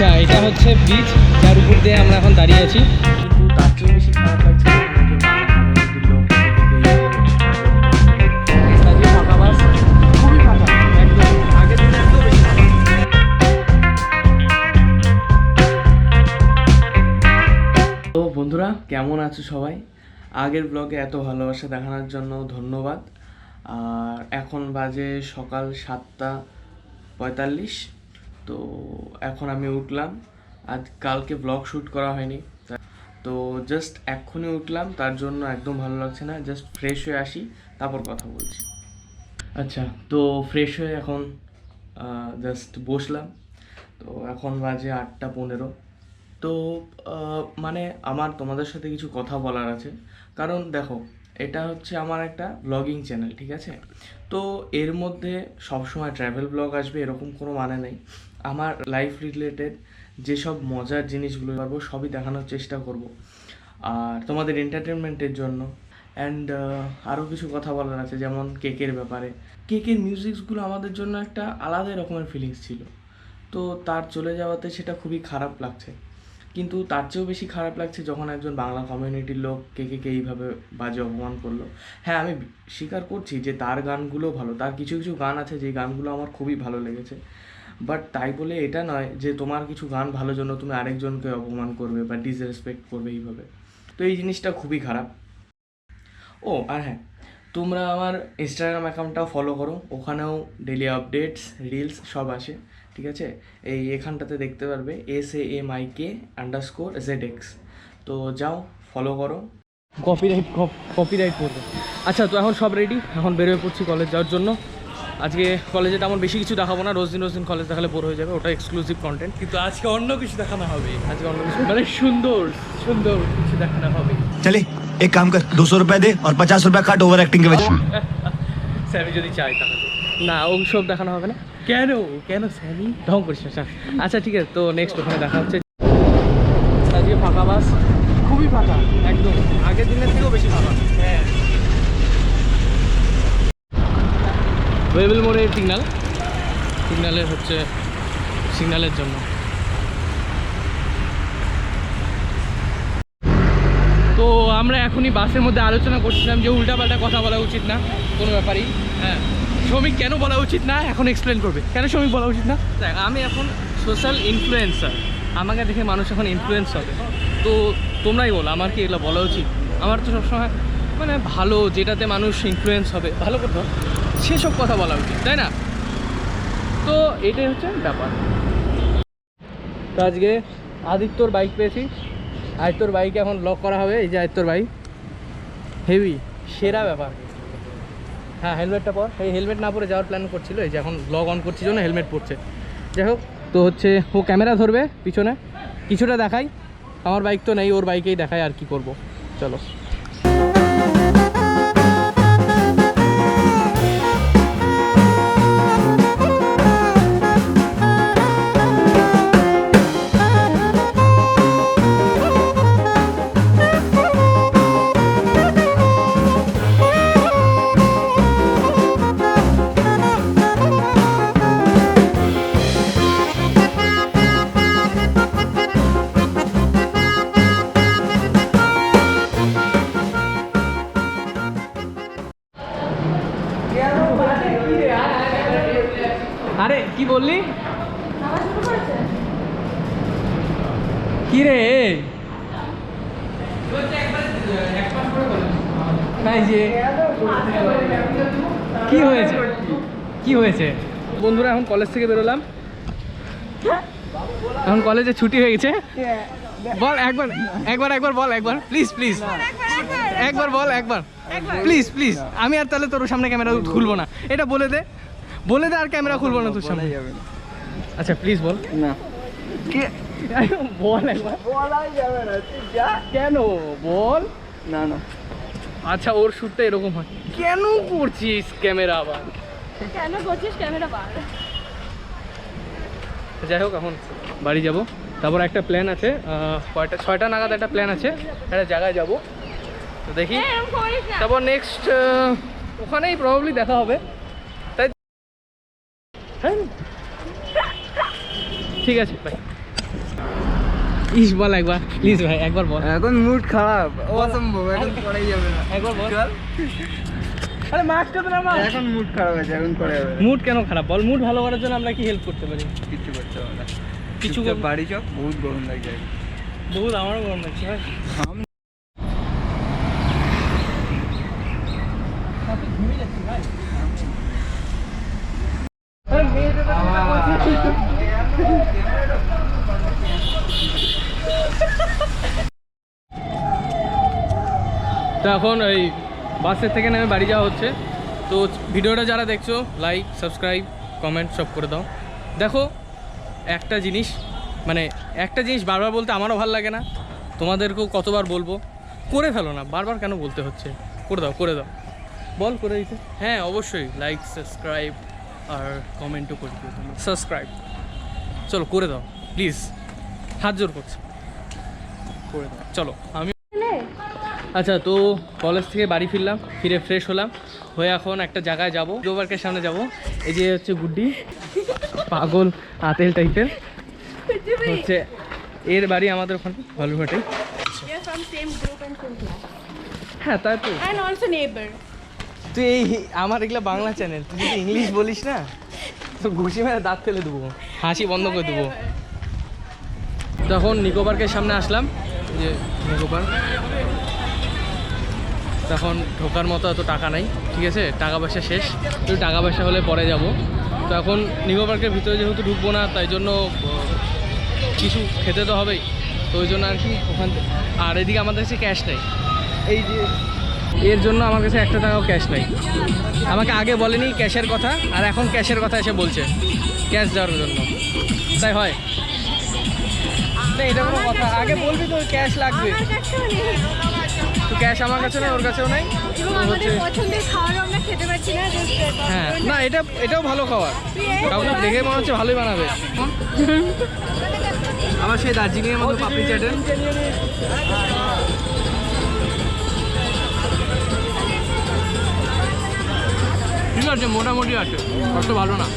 আচ্ছা, এটা হচ্ছে ব্রিজ যার উপর দিয়ে আমরা এখন দাঁড়িয়ে আছি, কিন্তু তার চেয়ে বেশি খারাপ লাগছে ফাঁকা বাস, খুবই ফাঁকা, একদম আগের দিনে একদম বেশি ফাঁকা। তো বন্ধুরা, কেমন আছো সবাই? আগের ব্লগে এত ভালোবাসা দেখানোর জন্য ধন্যবাদ। আর এখন বাজে সকাল 7:45। তো এখন আমি উঠলাম, আজ কালকে ব্লগ শ্যুট করা হয়নি, তো জাস্ট এক্ষুনি উঠলাম, তার জন্য একদম ভালো লাগছে না। জাস্ট ফ্রেশ হয়ে আসি, তারপর কথা বলছি। আচ্ছা, তো ফ্রেশ হয়ে এখন জাস্ট বসলাম। তো এখন বাজে 8:15। তো মানে আমার তোমাদের সাথে কিছু কথা বলার আছে, কারণ দেখো, এটা হচ্ছে আমার একটা ব্লগিং চ্যানেল, ঠিক আছে? তো এর মধ্যে সবসময় ট্র্যাভেল ব্লগ আসবে এরকম কোনো মানে নেই। আমার লাইফ রিলেটেড যেসব মজার জিনিসগুলো পারবো সবই দেখানোর চেষ্টা করব, আর তোমাদের এন্টারটেনমেন্টের জন্য। অ্যান্ড আরও কিছু কথা বলার আছে, যেমন কেকের ব্যাপারে। কেকের মিউজিকসগুলো আমাদের জন্য একটা আলাদা রকমের ফিলিংস ছিল, তো তার চলে যাওয়াতে সেটা খুবই খারাপ লাগছে। কিন্তু তার চেয়েও বেশি খারাপ লাগছে যখন একজন বাংলা কমিউনিটির লোক কেকে এইভাবে বাজে অপমান করলো। হ্যাঁ, আমি স্বীকার করছি যে তার গানগুলো ভালো, তার কিছু কিছু গান আছে যে গানগুলো আমার খুবই ভালো লেগেছে, বাট তাই বলে এটা নয় যে তোমার কিছু গান ভালো জন্য তুমি আরেকজনকে অপমান করবে বা ডিসরেসপেক্ট করবে এইভাবে। তো এই জিনিসটা খুবই খারাপ। ও আর হ্যাঁ, তোমরা আমার ইনস্টাগ্রাম অ্যাকাউন্টটাও ফলো করো, ওখানেও ডেলি আপডেটস, রিলস সব আসে, ঠিক আছে? এখানটাতে দেখতে পারবে SAMIK_ZX। তো যাও, ফলো করো। কপিরাইট করবে। আচ্ছা, তো এখন সব রেডি, এখন বেরোয় পড়ছি কলেজ যাওয়ার জন্য। আজকে কলেজে তেমন বেশি কিছু দেখাবো না, রোজ দিন কলেজ দেখালে বোর হয়ে যাবে, ওটা এক্সক্লুসিভ কন্টেন্ট। কিন্তু আজকে অন্য কিছু দেখানো হবে, আজকে অন্য কিছু মানে সুন্দর সুন্দর কিছু দেখানো হবে। चले एक काम कर 200 रुपए दे और 50 रुपए काट ओवर एक्टिंग के वजह। স্যামি যদি চাই তাহলে না, ওসব দেখানো হবে না। কেন কেন স্যামি ঢং করিস না। আচ্ছা ঠিক আছে, তো নেক্সট ওখানে দেখা হচ্ছে। আজকে ফাঁকা বাস, খুবই ফাঁকা, একদম আগের দিনের থেকেও বেশি ফাঁকা। হ্যাঁ, ওয়েবেল মোড়ে সিগন্যালের হচ্ছে সিগন্যালের জন্য। তো আমরা এখনই বাসের মধ্যে আলোচনা করছিলাম যে উল্টাপাল্টা কথা বলা উচিত না কোনো ব্যাপারেই। হ্যাঁ, শ্রমিক কেন বলা উচিত না এখন এক্সপ্লেন করবে, কেন শ্রমিক বলা উচিত না। দেখ, আমি এখন সোশ্যাল ইনফ্লুয়েন্সার, আমাকে দেখে মানুষ এখন ইনফ্লুয়েন্স হবে, তো তোমরাই বলো আমার কি এগুলো বলা উচিত? আমার তো সবসময় মানে ভালো, যেটাতে মানুষ ইনফ্লুয়েন্স হবে, ভালো কথা, সেসব কথা বলা উচিত, তাই না? তো এটাই হচ্ছে ব্যাপার। তো আজকে আদিত্যর বাইক পেয়েছি, আদিত্যর বাইকে এখন লক করা হবে। এই যে আদিত্যর বাইক, হেভি সেরা ব্যাপার। হ্যাঁ, হেলমেটটা পর, এই হেলমেট না পরে যাওয়ার প্ল্যান করছিল, এই যে এখন ব্লগ অন করছি জন্য হেলমেট পরছে। যাই হোক, তো হচ্ছে ও ক্যামেরা ধরবে পিছনে, কিছুটা দেখাই। আমার বাইক তো নেই, ওর বাইকেই দেখাই, আর কি করব। চলো। আরে কি বললি? কি রে, কি হয়েছে কি হয়েছে? বন্ধুরা, এখন কলেজ থেকে বেরোলাম, এখন কলেজে ছুটি হয়ে গেছে। বল একবার একবার একবার বল, একবার প্লিজ প্লিজ, একবার বল, একবার প্লিজ প্লিজ। আমি আর তাহলে তোর সামনে ক্যামেরা খুলবো না, এটা বলে দে আর ক্যামেরা খুলবো না তোর সামনে। আচ্ছা প্লিজ বল না, বল একবার, কেন বল না না। আচ্ছা, ওর শ্যুটটা এরকম হয়, কেন করছিস ক্যামেরা আবার, কেন করছিস ক্যামেরা বার? যাই হোক, এখন বাড়ি যাব, তারপর একটা প্ল্যান আছে, 6টা নাগাদ একটা প্ল্যান আছে, একটা জায়গায় যাব, তো দেখি। তারপর নেক্সট ওখানেই প্রবাবলি দেখা হবে, তাই? হ্যাঁ, ঠিক আছে, বাই। ইস বল একবার প্লিজ ভাই একবার বল এখন মুড খারাপ অসম্ভব এখন করাই যাবে না একবার বল আরে মাস্ক তো না এখন মুড খারাপ আছে এখন করা যাবে না মুড কেন খারাপ বল মুড ভালো করার জন্য আমরা কি হেল্প করতে পারি কিছু করতে হবে না কিছু চুপচাপ বাড়ি চপ বহুত গরম লাগছে বহুত আমারও গরম লাগছে ভাই তো এখন এই বাসের থেকে নেমে বাড়ি যাওয়া হচ্ছে তো ভিডিওটা যারা দেখছো লাইক সাবস্ক্রাইব কমেন্ট সব করে দাও দেখো একটা জিনিস বারবার বলতে আমারও ভালো লাগে না তোমাদেরকেও কতবার বলবো করে ফেলো না বারবার কেন বলতে হচ্ছে করে দাও বল করে দিতে হ্যাঁ অবশ্যই লাইক সাবস্ক্রাইব আর কমেন্টও করে দিও তোমরা সাবস্ক্রাইব চলো করে দাও প্লিজ হাত জোর করছি করে দাও চলো আমি আচ্ছা তো কলেজ থেকে বাড়ি ফিরে ফ্রেশ হলাম হয়ে এখন একটা জায়গায় যাবো পার্কের সামনে যাব এই যে হচ্ছে গুড্ডি পাগল আতেল টাইপের হচ্ছে এর বাড়ি আমাদের ওখানে ভালুঘাটেই হ্যাঁ তাই তো তুই এই আমার এগুলো বাংলা চ্যানেল তুই যদি ইংলিশ বলিস না তো ঘুষি মেরে দাঁত ফেলে দেবো হাসি বন্ধ করে দেবো তখন নিকো পার্কের সামনে আসলাম যে নিকো পার্ক তখন ঢোকার মতো এত টাকা নাই ঠিক আছে টাকা পয়সা শেষ তো টাকা পয়সা হলে পরে যাব তো এখন নিকো পার্কের ভিতরে যেহেতু ঢুকবো না তাই জন্য কিছু খেতে তো হবেই তো ওই জন্য আর কি ওখান আর এদিকে আমাদের কাছে ক্যাশ নেই এই যে এর জন্য আমার কাছে 1 টাকাও ক্যাশ নেই আমাকে আগে বলেনি ক্যাশের কথা আর এখন ক্যাশের কথা এসে বলছে ক্যাশ দেওয়ার জন্য তাই হয় না এটা কোনো কথা আগে বলবি তো ক্যাশ লাগবে তো ক্যাশ আমার কাছে নেই ওর কাছেও নাই হ্যাঁ না এটাও ভালো খাবার কাউকে দেখে মনে হচ্ছে ভালোই বানাবে আমার সেই দার্জিলিংয়ের মতো পাপড়ি চাটের ঠিক আছে মোটামুটি আছে অত ভালো না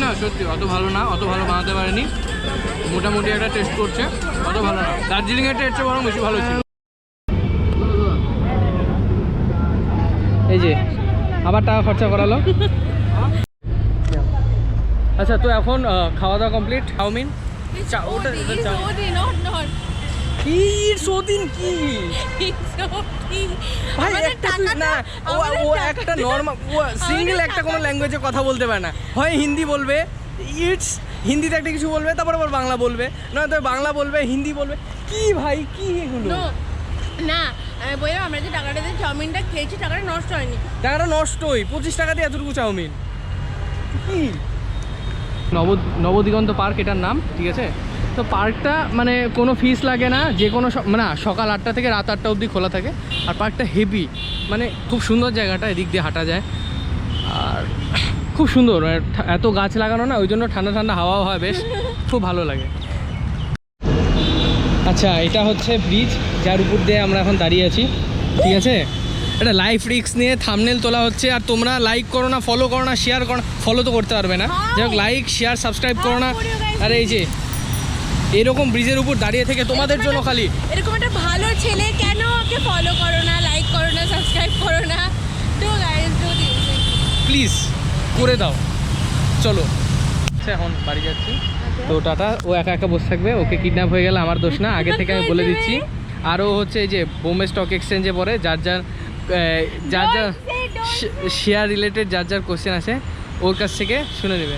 না সত্যি অত ভালো না অত ভালো বানাতে পারেনি মোটামুটি একটা টেস্ট করছে অত ভালো না দার্জিলিংয়ের টেস্টটা বরং বেশি ভালো ছিল এই যে আবার টাকা খরচা করালো আচ্ছা তো এখন খাওয়া দাওয়া কমপ্লিট চাউমিন সিঙ্গেল একটা কোনো ল্যাঙ্গুয়েজে কথা বলতে পারে না হয় হিন্দি বলবে হিন্দিতে একটা কিছু বলবে তারপর আবার বাংলা বলবে নয়তো বাংলা বলবে হিন্দি বলবে কি ভাই কি এগুলো না আমি বললাম আমরা যে টাকাটা দিয়ে চাউমিনটা খেয়েছি টাকাটা নষ্ট হয়নি টাকাটা নষ্টই 25 টাকা দিয়ে এতটুকু চাউমিন কি নবদিগন্ত পার্ক এটার নাম ঠিক আছে তো পার্কটা মানে কোনো ফিস লাগে না যে কোনো মানে সকাল 8টা থেকে রাত 8টা অবধি খোলা থাকে আর পার্কটা হেভি মানে খুব সুন্দর জায়গাটা এদিক দিয়ে হাঁটা যায় আর খুব সুন্দর এত গাছ লাগানো না ওই জন্য ঠান্ডা ঠান্ডা হাওয়াও হয় বেশ খুব ভালো লাগে আচ্ছা এটা হচ্ছে ব্রিজ যার উপর দিয়ে আমরা এখন দাঁড়িয়ে আছি ঠিক আছে এটা লাইফ রিস্ক নিয়ে থাম্বনেল তোলা হচ্ছে আর তোমরা লাইক করো না ফলো করো না শেয়ার করো ফলো তো করতে পারবে না যাই হোক লাইক শেয়ার সাবস্ক্রাইব করো না আর এই যে এরকম ব্রিজের উপর দাঁড়িয়ে থেকে তোমাদের জন্য খালি এরকম একটা ভালো ছেলে কেন ওকে ফলো করো না লাইক করো না সাবস্ক্রাইব করো না do guys do this please করে দাও চলো এখন বাড়ি যাচ্ছি তো টাটা ও একা একা বসে থাকবে ওকে কিডন্যাপ হয়ে গেলে আমার দোষ না আগে থেকে আমি বলে দিচ্ছি আরও হচ্ছে এই যে বোম্বে স্টক এক্সচেঞ্জে পড়ে যার শেয়ার রিলেটেড যার কোশ্চেন আছে ওর কাছ থেকে শুনে নেবে